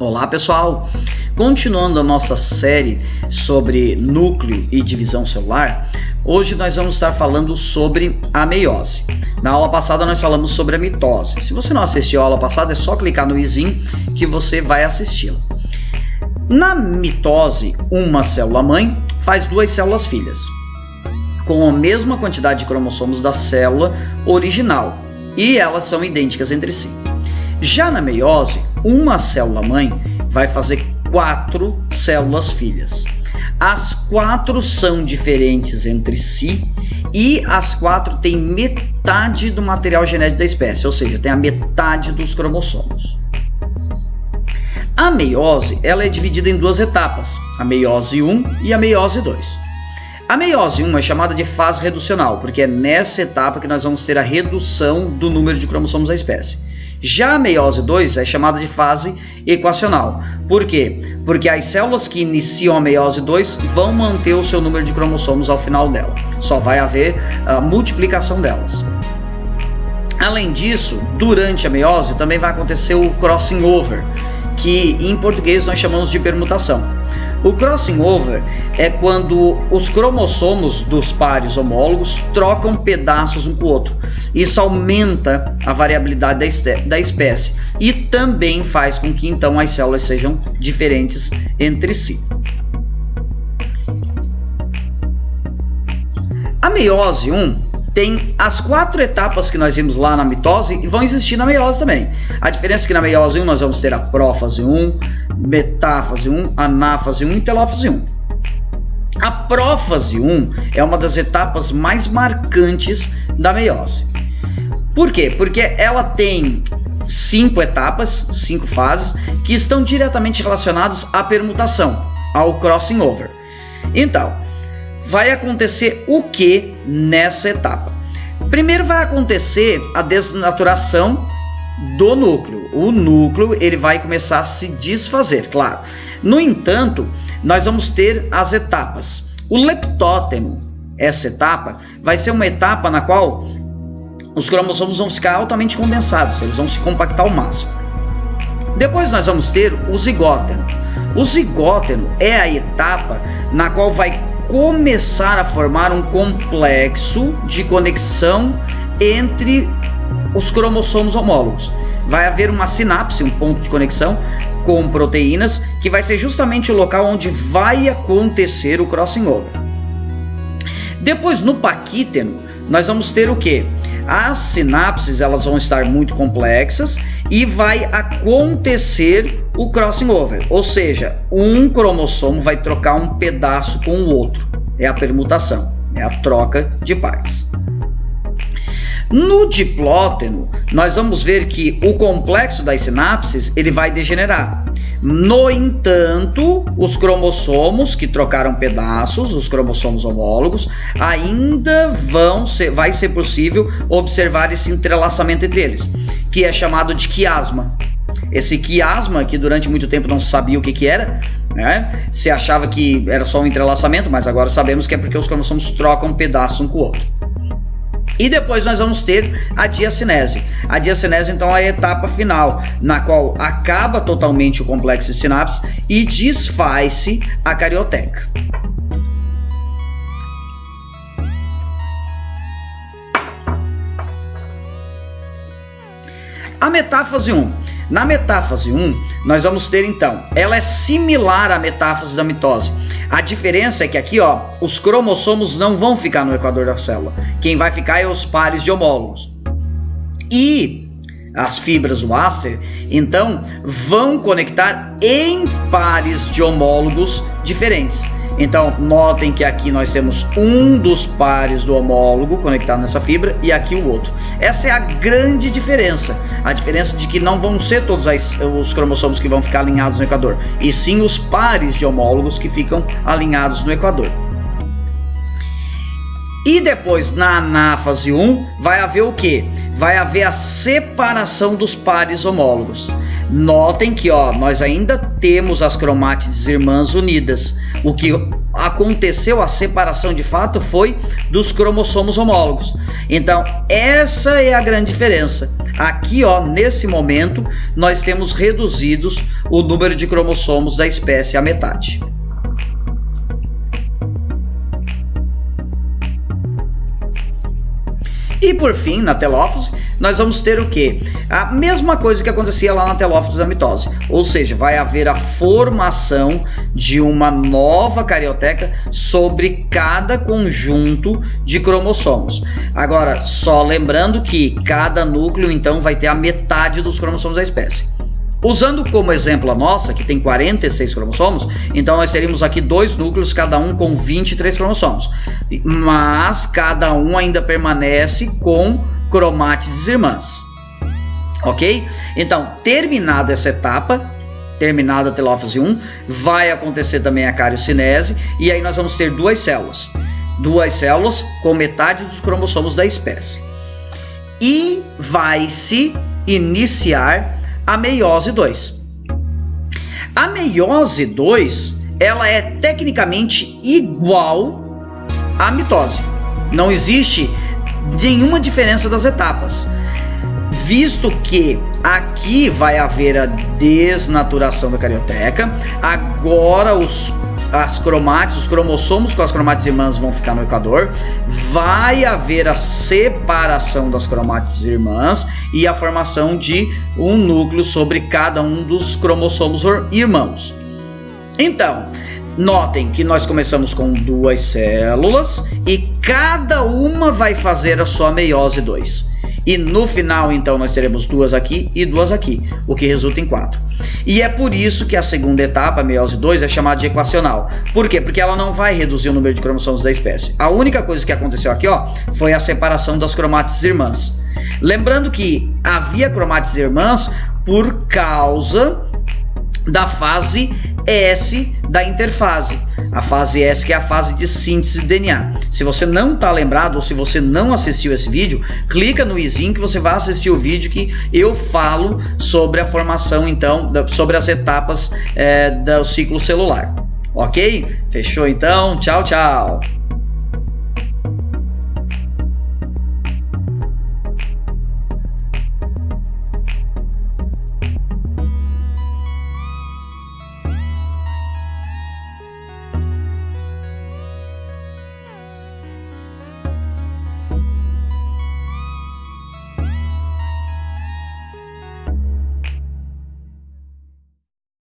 Olá pessoal, continuando a nossa série sobre núcleo e divisão celular, hoje nós vamos estar falando sobre a meiose. Na aula passada nós falamos sobre a mitose. Se você não assistiu a aula passada, é só clicar no izinho que você vai assisti-la. Na mitose, uma célula mãe faz duas células filhas, com a mesma quantidade de cromossomos da célula original, e elas são idênticas entre si. Já na meiose, uma célula mãe vai fazer 4 células filhas. As 4 são diferentes entre si e as 4 têm metade do material genético da espécie, ou seja, tem a metade dos cromossomos. A meiose ela é dividida em 2 etapas, a meiose 1 e a meiose 2. A meiose 1 é chamada de fase reducional, porque é nessa etapa que nós vamos ter a redução do número de cromossomos da espécie. Já a meiose 2 é chamada de fase equacional. Por quê? Porque as células que iniciam a meiose 2 vão manter o seu número de cromossomos ao final dela. Só vai haver a multiplicação delas. Além disso, durante a meiose também vai acontecer o crossing over, que em português nós chamamos de permutação. O crossing over é quando os cromossomos dos pares homólogos trocam pedaços um com o outro. Isso aumenta a variabilidade da espécie e também faz com que então as células sejam diferentes entre si. A meiose 1 tem as 4 etapas que nós vimos lá na mitose e vão existir na meiose também. A diferença é que na meiose 1 nós vamos ter a prófase 1, metáfase 1, anáfase 1 e telófase 1. A prófase 1 é uma das etapas mais marcantes da meiose. Por quê? Porque ela tem 5 etapas, 5 fases, que estão diretamente relacionadas à permutação, ao crossing over. Então, vai acontecer o que nessa etapa? Primeiro vai acontecer a desnaturação do núcleo. O núcleo ele vai começar a se desfazer, claro. No entanto, nós vamos ter as etapas. O leptóteno, essa etapa, vai ser uma etapa na qual os cromossomos vão ficar altamente condensados, eles vão se compactar ao máximo. Depois nós vamos ter o zigóteno. O zigóteno é a etapa na qual vai começar a formar um complexo de conexão entre os cromossomos homólogos. Vai haver uma sinapse, um ponto de conexão com proteínas, que vai ser justamente o local onde vai acontecer o crossing over. Depois, no paquíteno, nós vamos ter o que? As sinapses elas vão estar muito complexas e vai acontecer o crossing over, ou seja, um cromossomo vai trocar um pedaço com o outro. É a permutação, é a troca de pares. No diplóteno, nós vamos ver que o complexo das sinapses ele vai degenerar. No entanto, os cromossomos que trocaram pedaços, os cromossomos homólogos, ainda vai ser possível observar esse entrelaçamento entre eles, que é chamado de quiasma. Esse quiasma, que durante muito tempo não se sabia o que era, né? Se achava que era só um entrelaçamento, mas agora sabemos que é porque os cromossomos trocam pedaços um com o outro. E depois nós vamos ter a diacinese. A diacinese, então, é a etapa final, na qual acaba totalmente o complexo de sinapses e desfaz-se a carioteca. A metáfase 1. Na metáfase 1, nós vamos ter então, ela é similar à metáfase da mitose. A diferença é que aqui, ó, os cromossomos não vão ficar no equador da célula. Quem vai ficar é os pares de homólogos. E as fibras do áster, então, vão conectar em pares de homólogos diferentes. Então, notem que aqui nós temos um dos pares do homólogo conectado nessa fibra e aqui o outro. Essa é a grande diferença. A diferença de que não vão ser todos os cromossomos que vão ficar alinhados no equador, e sim os pares de homólogos que ficam alinhados no equador. E depois, na anáfase 1, vai haver o quê? Vai haver a separação dos pares homólogos. Notem que nós ainda temos as cromátides irmãs unidas, o que aconteceu a separação de fato foi dos cromossomos homólogos. Então, essa é a grande diferença. Aqui, ó, nesse momento, nós temos reduzidos o número de cromossomos da espécie à metade. E por fim, na telófase, nós vamos ter o quê? A mesma coisa que acontecia lá na telófase da mitose, ou seja, vai haver a formação de uma nova carioteca sobre cada conjunto de cromossomos. Agora, só lembrando que cada núcleo então vai ter a metade dos cromossomos da espécie. Usando como exemplo a nossa, que tem 46 cromossomos, então nós teríamos aqui 2 núcleos, cada um com 23 cromossomos. Mas cada um ainda permanece com cromátides irmãs. Ok? Então, terminada essa etapa, terminada a telófase 1, vai acontecer também a cariocinese, e aí nós vamos ter 2 células. 2 células com metade dos cromossomos da espécie. E vai-se iniciar a meiose 2. A meiose 2, ela é tecnicamente igual à mitose. Não existe nenhuma diferença das etapas, visto que aqui vai haver a desnaturação da carioteca. Agora as cromátides, os cromossomos com as cromátides irmãs vão ficar no equador, vai haver a separação das cromátides irmãs e a formação de um núcleo sobre cada um dos cromossomos irmãos. Então, notem que nós começamos com 2 células e cada uma vai fazer a sua meiose 2. E no final, então, nós teremos 2 aqui e 2 aqui, o que resulta em 4. E é por isso que a segunda etapa, a meiose 2, é chamada de equacional. Por quê? Porque ela não vai reduzir o número de cromossomos da espécie. A única coisa que aconteceu aqui, ó, foi a separação das cromátides irmãs. Lembrando que havia cromátides irmãs por causa da fase S da interfase. A fase S, que é a fase de síntese de DNA. Se você não está lembrado ou se você não assistiu esse vídeo, clica no izinho que você vai assistir o vídeo que eu falo sobre a formação, então, sobre as etapas do ciclo celular. Ok? Fechou então? Tchau, tchau!